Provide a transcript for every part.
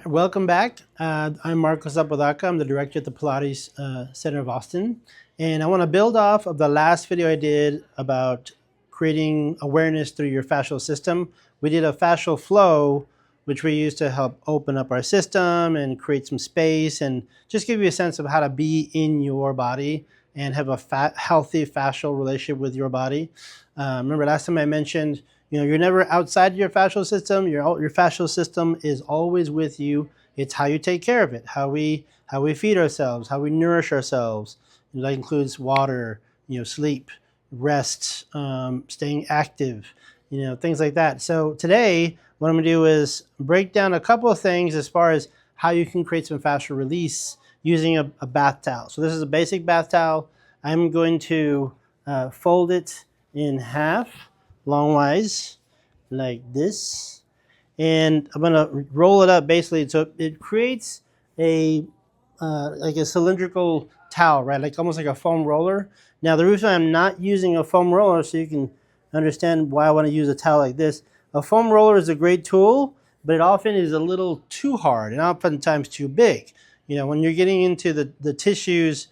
Welcome back. I'm Marcos Apodaca. I'm the director at the Pilates Center of Austin. And I want to build off of the last video I did about creating awareness through your fascial system. We did a fascial flow, which we use to help open up our system and create some space and just give you a sense of how to be in your body and have a healthy fascial relationship with your body. Remember last time I mentioned you're never outside your fascial system. Your fascial system is always with you. It's how you take care of it, how we feed ourselves, how we nourish ourselves. That includes water, sleep, rest, staying active, things like that. So today, what I'm going to do is break down a couple of things as far as how you can create some fascial release using a bath towel. So this is a basic bath towel. I'm going to fold it in half longwise like this, and I'm going to roll it up basically so it creates a like a cylindrical towel, right? Like almost like a foam roller. Now the reason I'm not using a foam roller, so you can understand why I want to use a towel like this. A foam roller is a great tool, but it often is a little too hard and oftentimes too big. When you're getting into the tissues,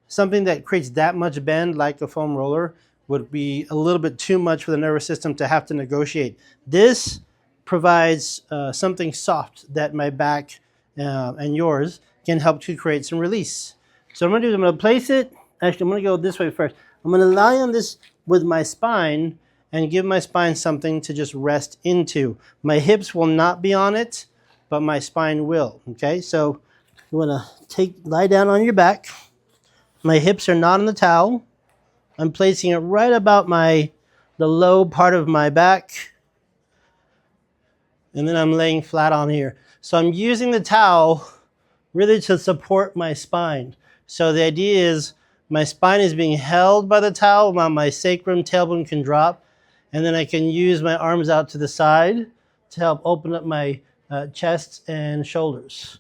something that creates that much bend like a foam roller would be a little bit too much for the nervous system to have to negotiate. This provides something soft that my back and yours can help to create some release. So what I'm going to do is I'm going to place it. Actually, I'm going to go this way first. I'm going to lie on this with my spine and give my spine something to just rest into. My hips will not be on it, but my spine will. Okay, so you want to lie down on your back. My hips are not on the towel. I'm placing it right about the low part of my back. And then I'm laying flat on here. So I'm using the towel really to support my spine. So the idea is my spine is being held by the towel while my sacrum tailbone can drop. And then I can use my arms out to the side to help open up my chest and shoulders.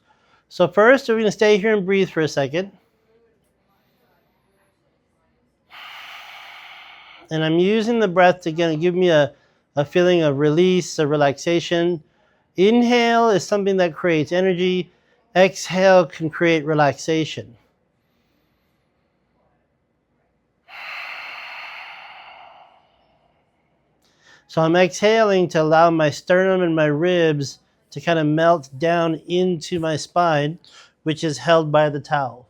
So first, we're going to stay here and breathe for a second. And I'm using the breath to give me a feeling of release, a relaxation. Inhale is something that creates energy. Exhale can create relaxation. So I'm exhaling to allow my sternum and my ribs to kind of melt down into my spine, which is held by the towel.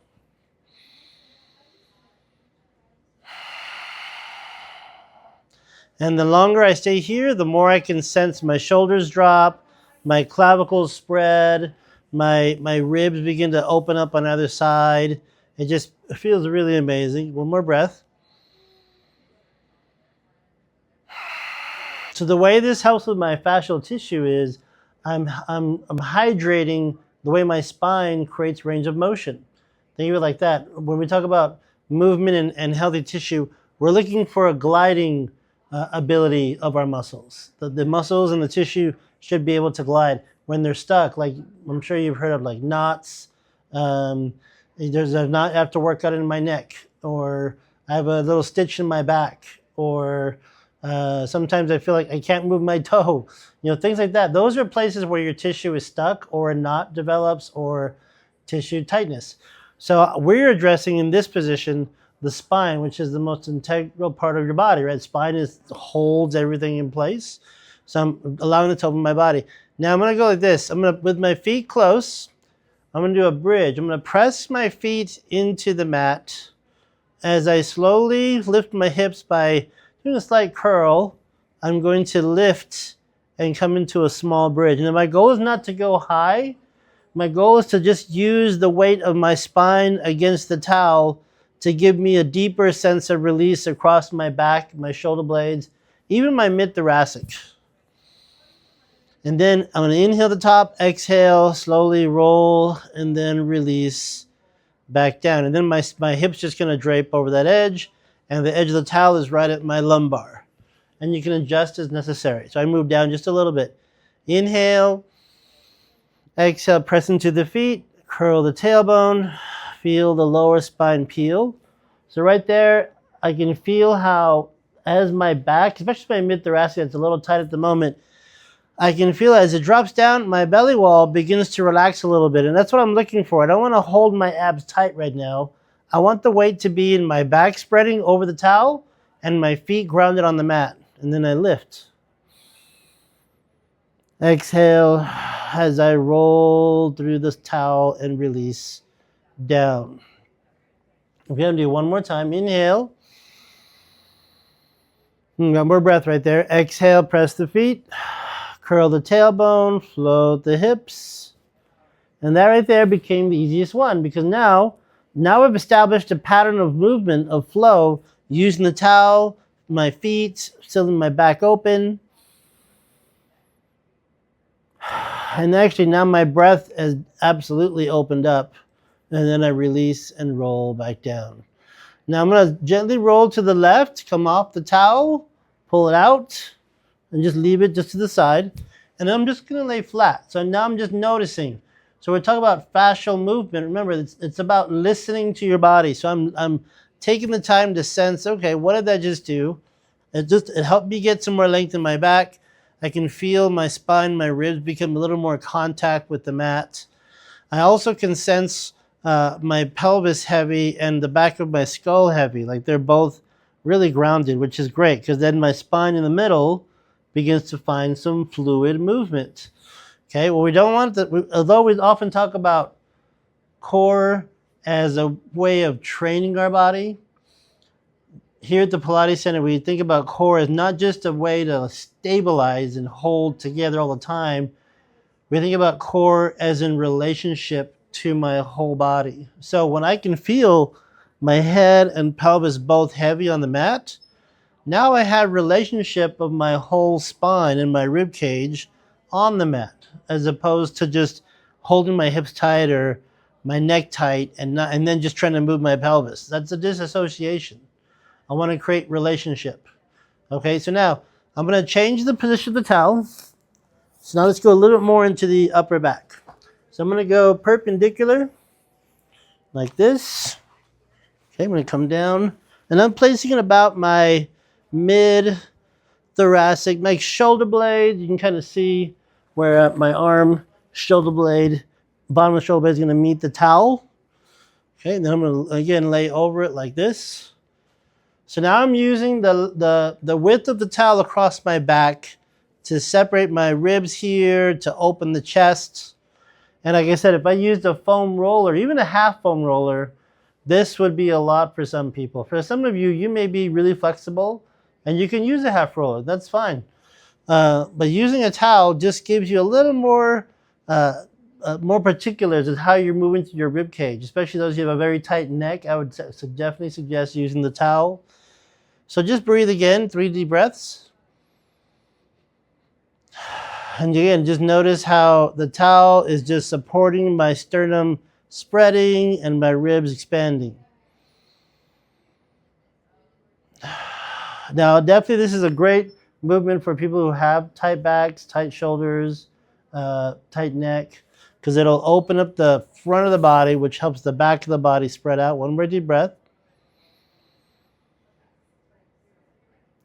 And the longer I stay here, the more I can sense my shoulders drop, my clavicles spread, my ribs begin to open up on either side. It just feels really amazing. One more breath. So the way this helps with my fascial tissue is I'm hydrating the way my spine creates range of motion. Think of it like that. When we talk about movement and healthy tissue, we're looking for a gliding ability of our muscles. The muscles and the tissue should be able to glide. When they're stuck, like I'm sure you've heard of, like knots. There's a knot I have to work out in my neck, or I have a little stitch in my back, or sometimes I feel like I can't move my toe. Things like that. Those are places where your tissue is stuck, or a knot develops, or tissue tightness. So we're addressing in this position the spine, which is the most integral part of your body, right? Spine holds everything in place. So I'm allowing it to open my body. Now I'm going to go like this. With my feet close, I'm going to do a bridge. I'm going to press my feet into the mat as I slowly lift my hips by doing a slight curl. I'm going to lift and come into a small bridge. And my goal is not to go high. My goal is to just use the weight of my spine against the towel to give me a deeper sense of release across my back, my shoulder blades, even my mid-thoracic. And then I'm going to inhale the top, exhale, slowly roll, and then release back down. And then my hip's just going to drape over that edge, and the edge of the towel is right at my lumbar. And you can adjust as necessary. So I move down just a little bit. Inhale, exhale, press into the feet, curl the tailbone, feel the lower spine peel. So right there, I can feel how as my back, especially my mid-thoracic, it's a little tight at the moment, I can feel as it drops down, my belly wall begins to relax a little bit. And that's what I'm looking for. I don't want to hold my abs tight right now. I want the weight to be in my back spreading over the towel and my feet grounded on the mat. And then I lift. Exhale as I roll through this towel and release down. We're going to do one more time. Inhale. Got more breath right there. Exhale, press the feet. Curl the tailbone, float the hips. And that right there became the easiest one because now we've established a pattern of movement, of flow, using the towel, my feet, still in my back open. And actually now my breath has absolutely opened up. And then I release and roll back down. Now I'm going to gently roll to the left, come off the towel, pull it out, and just leave it just to the side. And then I'm just going to lay flat. So now I'm just noticing. So we're talking about fascial movement. Remember, it's about listening to your body. So I'm taking the time to sense, okay, what did that just do? It helped me get some more length in my back. I can feel my spine, my ribs become a little more contact with the mat. I also can sense my pelvis heavy and the back of my skull heavy. Like they're both really grounded, which is great because then my spine in the middle begins to find some fluid movement. Okay, well, we don't want that. Although we often talk about core as a way of training our body, here at the Pilates Center, we think about core as not just a way to stabilize and hold together all the time. We think about core as in relationship to my whole body. So when I can feel my head and pelvis both heavy on the mat, now I have relationship of my whole spine and my rib cage on the mat, as opposed to just holding my hips tight or my neck tight and then just trying to move my pelvis. That's a disassociation. I want to create relationship. Okay, so now I'm going to change the position of the towel. So now let's go a little bit more into the upper back. So I'm going to go perpendicular like this. Okay, I'm going to come down and I'm placing it about my mid thoracic, my shoulder blade. You can kind of see where my arm, shoulder blade, bottom of the shoulder blade is going to meet the towel. Okay, and then I'm going to again lay over it like this. So now I'm using the width of the towel across my back to separate my ribs here, to open the chest. And like I said, if I used a foam roller, even a half foam roller, this would be a lot for some people. For some of you, you may be really flexible and you can use a half roller. That's fine. But using a towel just gives you a little more particulars of how you're moving through your rib cage, especially those who have a very tight neck. I would definitely suggest using the towel. So just breathe again, 3 deep breaths. And again, just notice how the towel is just supporting my sternum spreading and my ribs expanding. Now, definitely this is a great movement for people who have tight backs, tight shoulders, tight neck, because it'll open up the front of the body, which helps the back of the body spread out. One more deep breath.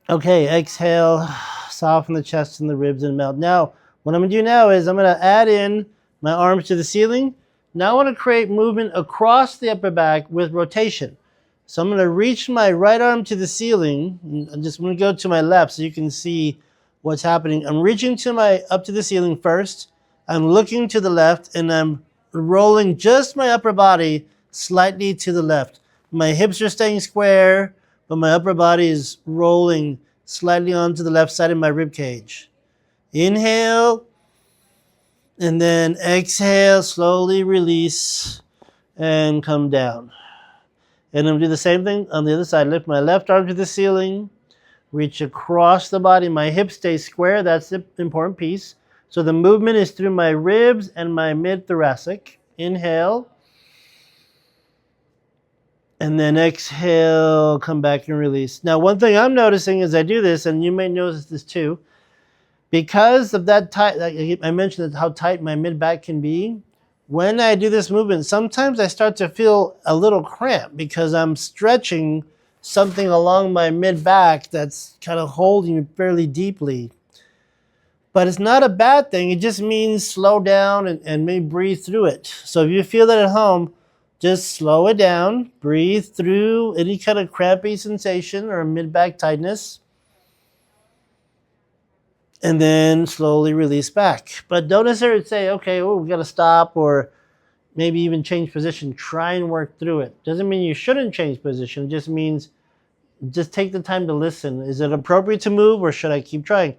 Okay, exhale, soften the chest and the ribs and melt. Now, what I'm going to do now is I'm going to add in my arms to the ceiling. Now I want to create movement across the upper back with rotation. So I'm going to reach my right arm to the ceiling. I'm just going to go to my left so you can see what's happening. I'm reaching up to the ceiling first. I'm looking to the left and I'm rolling just my upper body slightly to the left. My hips are staying square, but my upper body is rolling slightly onto the left side of my rib cage. Inhale, and then exhale, slowly release, and come down. And I'm going to do the same thing on the other side. Lift my left arm to the ceiling, reach across the body. My hips stay square. That's the important piece. So the movement is through my ribs and my mid-thoracic. Inhale. And then exhale, come back and release. Now, one thing I'm noticing as I do this, and you may notice this too, because of that tight, like I mentioned how tight my mid-back can be, when I do this movement, sometimes I start to feel a little cramp because I'm stretching something along my mid-back that's kind of holding me fairly deeply. But it's not a bad thing. It just means slow down and maybe breathe through it. So if you feel that at home, just slow it down, breathe through any kind of crampy sensation or mid-back tightness, and then slowly release back. But don't necessarily say, okay, oh, we got to stop, or maybe even change position. Try and work through it. Doesn't mean you shouldn't change position. It just means just take the time to listen. Is it appropriate to move, or should I keep trying?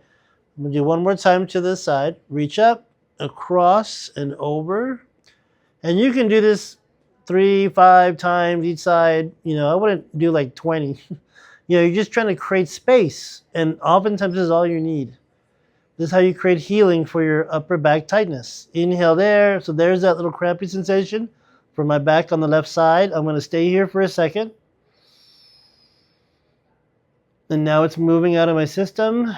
I'm going to do one more time to this side. Reach up, across, and over. And you can do this 3, 5 times each side. I wouldn't do like 20. You're just trying to create space. And oftentimes this is all you need. This is how you create healing for your upper back tightness. Inhale there. So there's that little crampy sensation for my back on the left side. I'm going to stay here for a second. And now it's moving out of my system.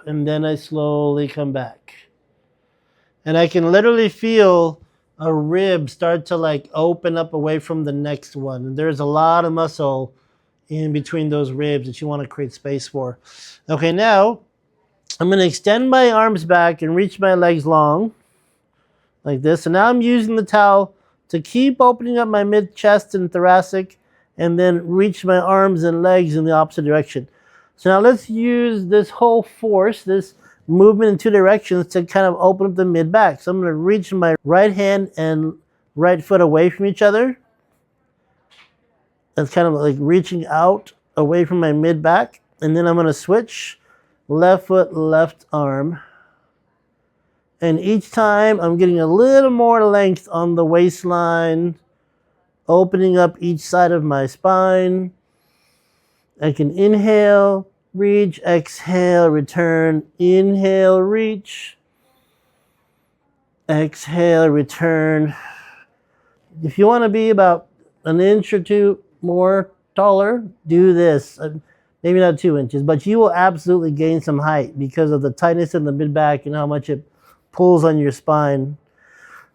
And then I slowly come back. And I can literally feel a rib start to like open up away from the next one. And there's a lot of muscle in between those ribs that you want to create space for. Okay, now I'm going to extend my arms back and reach my legs long like this. So now I'm using the towel to keep opening up my mid-chest and thoracic, and then reach my arms and legs in the opposite direction. So now let's use this whole force, this movement in 2 directions, to kind of open up the mid-back. So I'm going to reach my right hand and right foot away from each other. That's kind of like reaching out away from my mid-back. And then I'm going to switch left foot, left arm. And each time I'm getting a little more length on the waistline, opening up each side of my spine. I can inhale, reach, exhale, return, inhale, reach, exhale, return. If you want to be about an inch or 2 more taller, do this. Maybe not 2 inches, but you will absolutely gain some height because of the tightness in the mid-back and how much it pulls on your spine.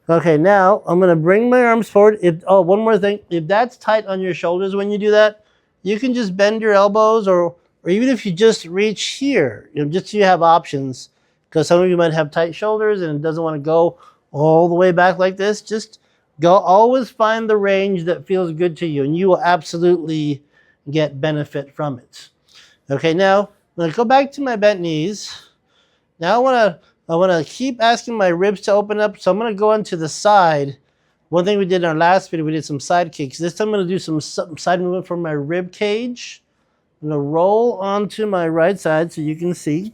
Okay, now I'm going to bring my arms forward. One more thing. If that's tight on your shoulders when you do that, you can just bend your elbows, or even if you just reach here, just so you have options, because some of you might have tight shoulders and it doesn't want to go all the way back like this. Just go, always find the range that feels good to you, and you will absolutely get benefit from it. Okay, now I'm going to go back to my bent knees. Now I want to keep asking my ribs to open up, so I'm going to go onto the side. One thing we did in our last video, we did some side kicks. This time I'm going to do some side movement from my rib cage. I'm going to roll onto my right side so you can see.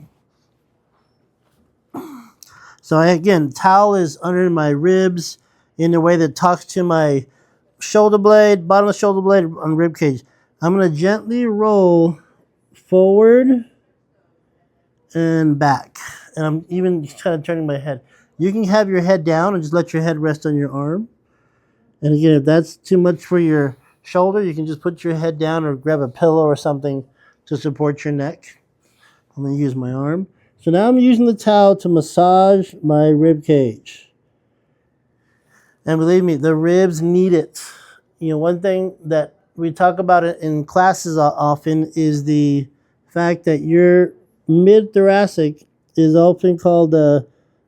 So again, towel is under my ribs in a way that talks to my shoulder blade, bottom of the shoulder blade on rib cage. I'm going to gently roll forward and back. And I'm even kind of turning my head. You can have your head down and just let your head rest on your arm. And again, if that's too much for your shoulder, you can just put your head down or grab a pillow or something to support your neck. I'm going to use my arm. So now I'm using the towel to massage my rib cage. And believe me, the ribs need it. One thing that we talk about in classes often is the fact that your mid-thoracic is often called a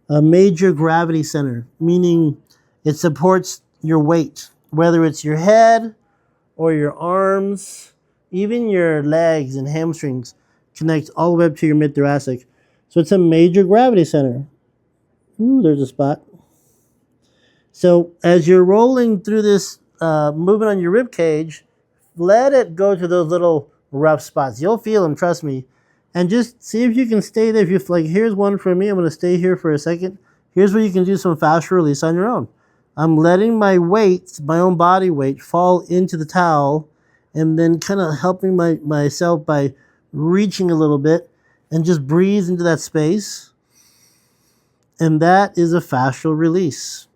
major gravity center, meaning it supports your weight, whether it's your head or your arms, even your legs and hamstrings connect all the way up to your mid-thoracic. So it's a major gravity center. Ooh, there's a spot. So as you're rolling through this movement on your rib cage, let it go to those little rough spots. You'll feel them, trust me. And just see if you can stay there. If you like, here's one for me. I'm going to stay here for a second. Here's where you can do some fascial release on your own. I'm letting my weight, my own body weight, fall into the towel, and then kind of helping myself by reaching a little bit and just breathe into that space. And that is a fascial release.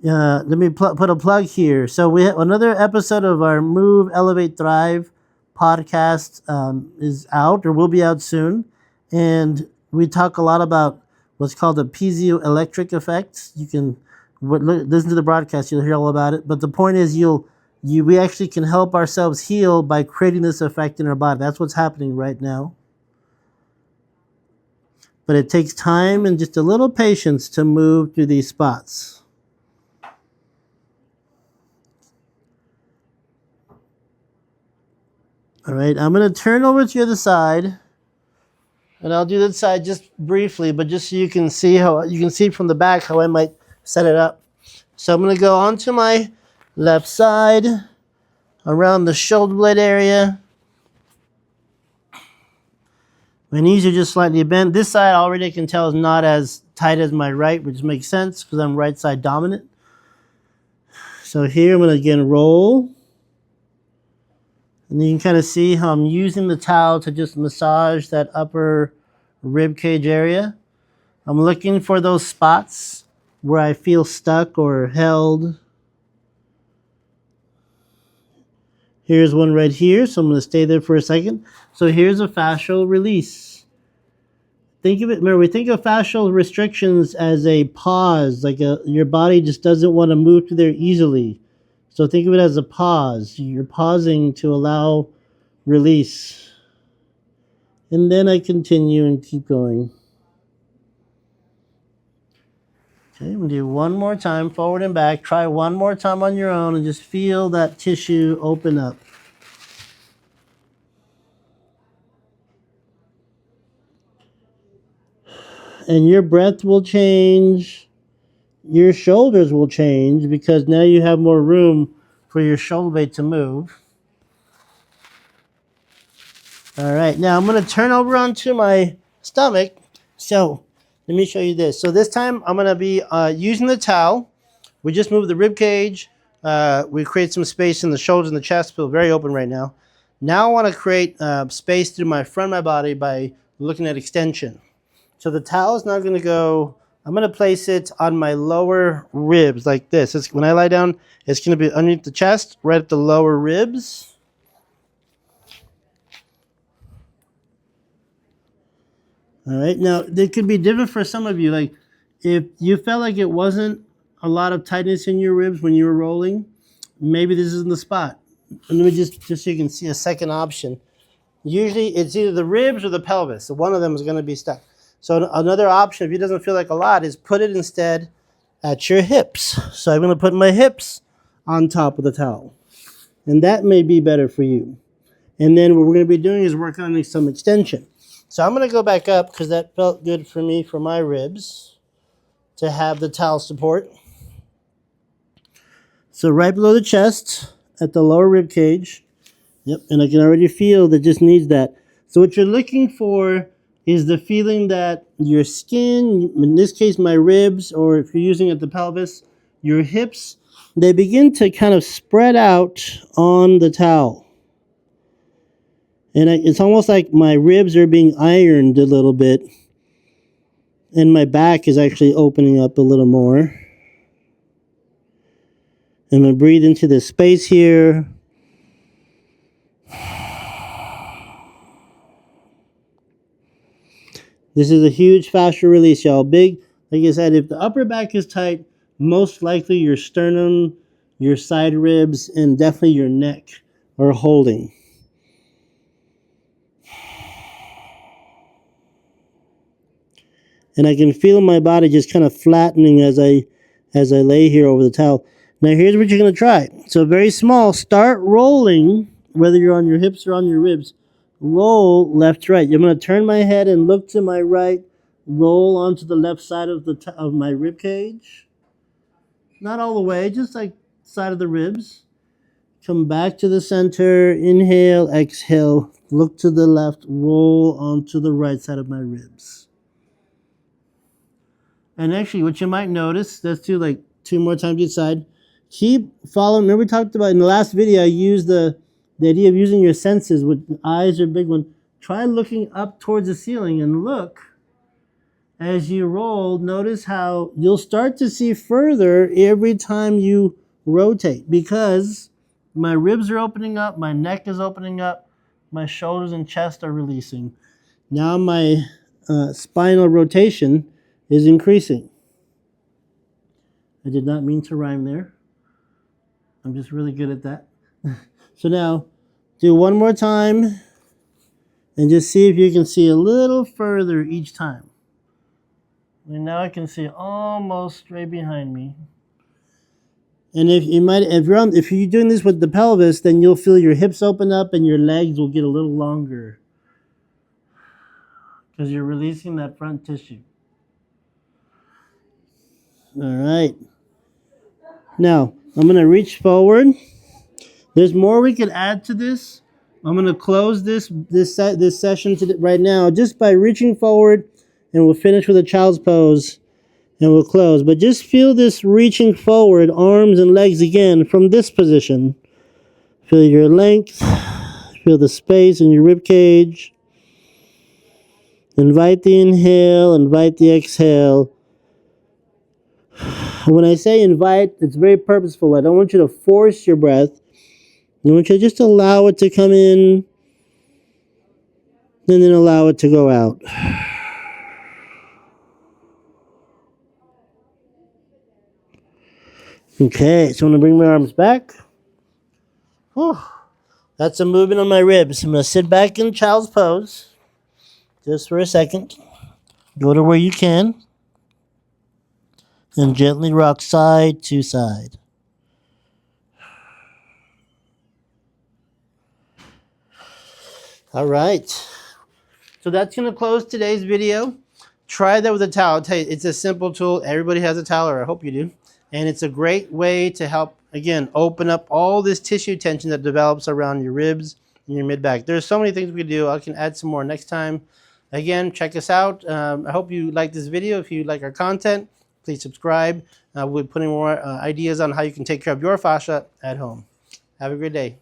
Let me put a plug here. So we have another episode of our Move, Elevate, Thrive podcast is out, or will be out soon. And we talk a lot about what's called the piezoelectric effect. You can listen to the broadcast, you'll hear all about it. But the point is we actually can help ourselves heal by creating this effect in our body. That's what's happening right now. but it takes time and just a little patience to move through these spots. All right, I'm going to turn over to the other side, and I'll do this side just briefly, but just so you can see how you can see from the back how I might set it up. So I'm going to go onto my left side, around the shoulder blade area. My knees are just slightly bent. This side already I can tell is not as tight as my right, which makes sense because I'm right side dominant. So here I'm going to again roll. And you can kind of see how I'm using the towel to just massage that upper rib cage area. I'm looking for those spots where I feel stuck or held. Here's one right here, so I'm going to stay there for a second. So here's a fascial release. Think of it, remember, we think of fascial restrictions as a pause, like your body just doesn't want to move through there easily. So think of it as a pause. You're pausing to allow release. And then I continue and keep going. Okay, I'm going to do one more time, forward and back. Try one more time on your own and just feel that tissue open up. And your breath will change. Your shoulders will change because now you have more room for your shoulder blade to move. All right, now I'm going to turn over onto my stomach. So let me show you this. So this time I'm going to be using the towel. We just moved the rib cage. We create some space in the shoulders and the chest. Feel very open right now. Now I want to create space through my front of my body by looking at extension. So the towel is now going to go, I'm going to place it on my lower ribs like this. When I lie down, it's going to be underneath the chest, right at the lower ribs. All right, now it could be different for some of you. Like if you felt like it wasn't a lot of tightness in your ribs when you were rolling, maybe this isn't the spot. And let me just so you can see a second option. Usually it's either the ribs or the pelvis. So one of them is going to be stuck. So another option, if it doesn't feel like a lot, is put it instead at your hips. So I'm going to put my hips on top of the towel. And that may be better for you. And then what we're going to be doing is working on some extension. So I'm going to go back up because that felt good for me for my ribs to have the towel support. So right below the chest at the lower rib cage. Yep, and I can already feel that just needs that. So what you're looking for is the feeling that your skin, in this case my ribs, or if you're using it at the pelvis, your hips, they begin to kind of spread out on the towel. And it's almost like my ribs are being ironed a little bit. And my back is actually opening up a little more. I'm going to breathe into this space here. This is a huge fascial release, y'all. Big, like I said, if the upper back is tight, most likely your sternum, your side ribs, and definitely your neck are holding. And I can feel my body just kind of flattening as I lay here over the towel. Now here's what you're going to try. So very small, start rolling, whether you're on your hips or on your ribs. Roll left to right. I'm going to turn my head and look to my right. Roll onto the left side of my rib cage. Not all the way, just like side of the ribs. Come back to the center. Inhale, exhale. Look to the left. Roll onto the right side of my ribs. And actually, what you might notice, let's do like 2 more times each side. Keep following. Remember we talked about in the last video, I used the idea of using your senses, with eyes are a big one. Try looking up towards the ceiling and look as you roll. Notice how you'll start to see further every time you rotate, because my ribs are opening up, my neck is opening up, my shoulders and chest are releasing. Now my spinal rotation is increasing. I did not mean to rhyme there. I'm just really good at that. So now, do one more time and just see if you can see a little further each time. And now I can see almost straight behind me. And if you're doing this with the pelvis, then you'll feel your hips open up and your legs will get a little longer because you're releasing that front tissue. All right. Now I'm gonna reach forward. There's more we could add to this. I'm gonna close this session right now just by reaching forward, and we'll finish with a child's pose. And we'll close. But just feel this reaching forward, arms and legs again from this position. Feel your length. Feel the space in your rib cage. Invite the inhale, invite the exhale. When I say invite, it's very purposeful. I don't want you to force your breath. I want you to just allow it to come in and then allow it to go out. Okay, so I'm going to bring my arms back. Whew. That's a movement on my ribs. I'm going to sit back in child's pose just for a second. Go to where you can. And gently rock side to side. All right. So that's going to close today's video. Try that with a towel. I'll tell you, it's a simple tool. Everybody has a towel, or I hope you do. And it's a great way to help, again, open up all this tissue tension that develops around your ribs and your mid-back. There's so many things we can do. I can add some more next time. Again, check us out. I hope you like this video. If you like our content, please subscribe. We're putting more ideas on how you can take care of your fascia at home. Have a great day.